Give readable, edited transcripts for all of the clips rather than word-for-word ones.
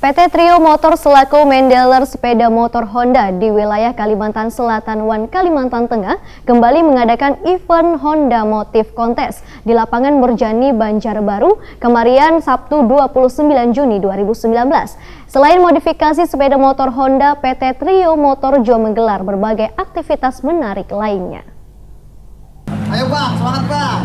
PT Trio Motor selaku main dealer sepeda motor Honda di wilayah Kalimantan Selatan dan Kalimantan Tengah kembali mengadakan event Honda Motif Kontes di lapangan Murjani Banjarbaru kemarin Sabtu 29 Juni 2019. Selain modifikasi sepeda motor Honda, PT Trio Motor juga menggelar berbagai aktivitas menarik lainnya. Ayo Bang, semangat Bang!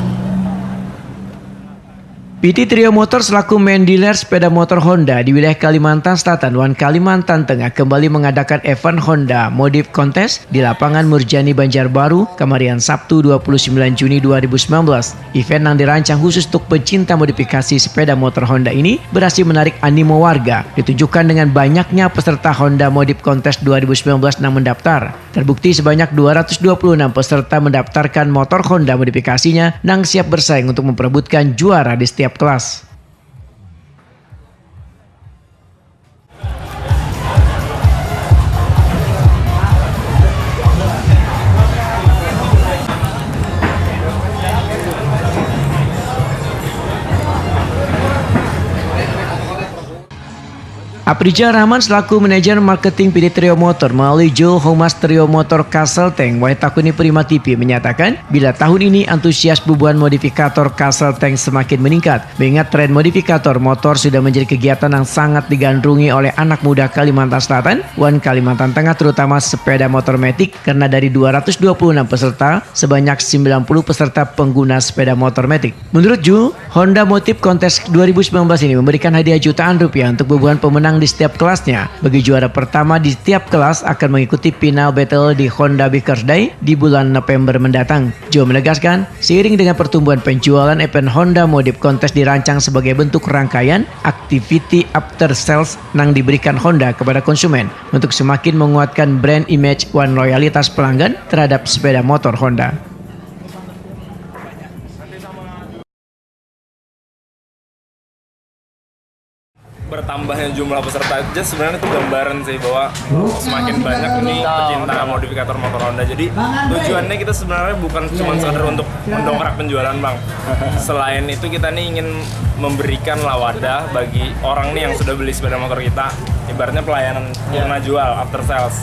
PT Trio Motor selaku main dealer sepeda motor Honda di wilayah Kalimantan Selatan dan Kalimantan Tengah kembali mengadakan event Honda Motif Kontes di lapangan Murjani Banjarbaru kemarin Sabtu 29 Juni 2019. Event yang dirancang khusus untuk pecinta modifikasi sepeda motor Honda ini berhasil menarik animo warga, ditunjukkan dengan banyaknya peserta Honda Motif Kontes 2019 yang mendaftar. Terbukti sebanyak 226 peserta mendaftarkan motor Honda modifikasinya yang siap bersaing untuk memperebutkan juara di setiap kelas. Aprijal Rahman selaku manajer marketing PT Trio Motor melalui Joe Humas Trio Motor Castle Tank Waitakuni Prima TV menyatakan bila tahun ini antusias bubuhan modifikator Castle Tank semakin meningkat mengingat tren modifikator motor sudah menjadi kegiatan yang sangat digandrungi oleh anak muda Kalimantan Selatan dan Kalimantan Tengah terutama sepeda motor Matic karena dari 226 peserta sebanyak 90 peserta pengguna sepeda motor Matic. Menurut Joe, Honda Motif Kontes 2019 ini memberikan hadiah jutaan rupiah untuk bubuhan pemenang di setiap kelasnya. Bagi juara pertama di setiap kelas akan mengikuti final battle di Honda Bikers Day di bulan November mendatang. Joe menegaskan, seiring dengan pertumbuhan penjualan, event Honda Motif Kontes dirancang sebagai bentuk rangkaian activity after sales yang diberikan Honda kepada konsumen untuk semakin menguatkan brand image dan loyalitas pelanggan terhadap sepeda motor Honda. Bertambahnya jumlah peserta aja sebenarnya itu gambaran sih bahwa semakin banyak ini pecinta modifikator motor Honda. Jadi tujuannya kita sebenarnya bukan cuma sekedar untuk mendongkrak penjualan Bang. Selain itu kita nih ingin memberikan wadah bagi orang nih yang sudah beli sepeda motor kita, ibaratnya pelayanan purna jual after sales.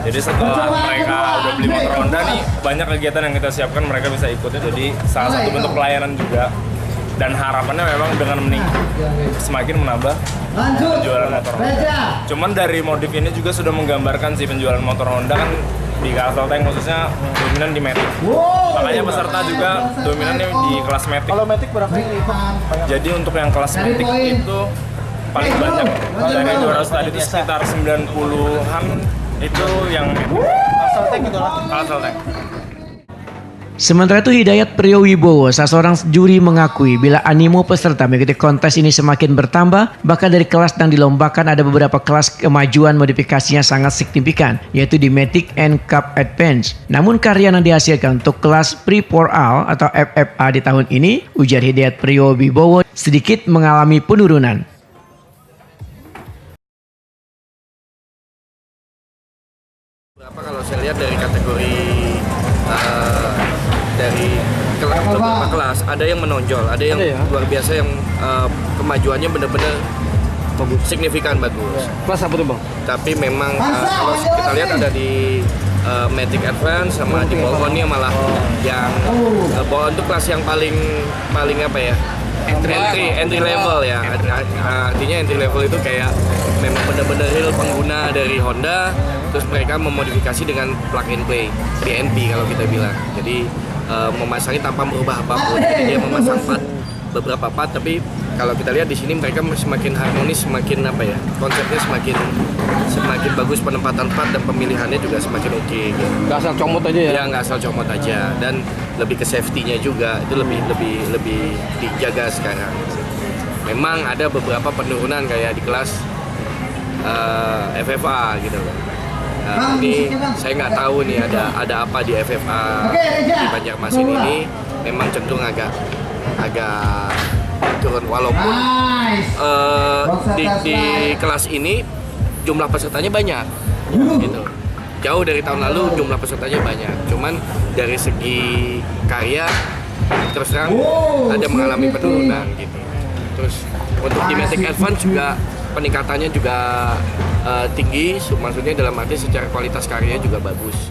Jadi setelah mereka udah beli motor Honda nih banyak kegiatan yang kita siapkan mereka bisa ikuti. Jadi salah satu bentuk pelayanan juga. Dan harapannya memang dengan semakin menambah penjualan motor Honda. Cuman dari modif ini juga sudah menggambarkan sih penjualan motor Honda kan di Castle Tank khususnya dominan di Matic. Makanya peserta juga dominannya di kelas Matic. Kalau Matic berapa ini? Jadi untuk yang kelas Matic itu paling banyak dari 200 tadi itu sekitar 90-an itu yang Castle Tank gitu lah. Castle Tank. Sementara itu Hidayat Priyowibowo, salah seorang juri mengakui bila animo peserta mengikuti kontes ini semakin bertambah, bahkan dari kelas yang dilombakan ada beberapa kelas kemajuan modifikasinya sangat signifikan, yaitu di Matic and Cup Advance. Namun karya yang dihasilkan untuk kelas Pre-4All atau FFA di tahun ini, ujar Hidayat Priyowibowo, sedikit mengalami penurunan. Berapa kalau saya lihat dari kategori dari beberapa kelas ada yang menonjol, ada yang luar biasa yang kemajuannya benar-benar signifikan bagus. Kelas apa tuh Bang? Tapi memang kalau kita lihat ada di Matic Advance sama di Bolon yang malah yang Bolon itu kelas yang paling apa ya? Entry level ya. Artinya entry level itu kayak memang benar-benar real pengguna dari Honda, terus mereka memodifikasi dengan plug and play PNP kalau kita bilang. Jadi memasangnya tanpa merubah apapun. Jadi dia memasang beberapa part, tapi kalau kita lihat di sini mereka semakin harmonis, semakin apa ya? Konsepnya semakin bagus, penempatan part dan pemilihannya juga semakin oke. Gitu. Nggak asal comot aja ya? Ya nggak asal comot aja, dan lebih ke safety-nya juga itu lebih dijaga sekarang. Memang ada beberapa penurunan kayak di kelas FFA gitu loh. Ini saya nggak tahu nih ada apa di FFA di Banjarmasin ini, memang cenderung agak turun walaupun di kelas ini jumlah pesertanya banyak gitu. Jauh dari tahun lalu jumlah pesertanya banyak, cuman dari segi karya terus terang ada mengalami penurunan gitu. Terus untuk di Matic Advance juga peningkatannya juga tinggi, maksudnya dalam arti secara kualitas karya juga bagus.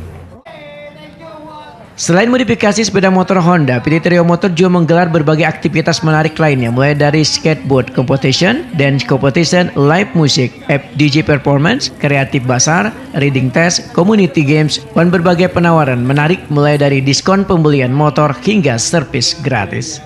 Selain modifikasi sepeda motor Honda, PT Trio Motor juga menggelar berbagai aktivitas menarik lainnya, mulai dari skateboard competition, dance competition, live music, FDJ performance, kreatif bazar, reading test, community games, dan berbagai penawaran menarik mulai dari diskon pembelian motor hingga servis gratis.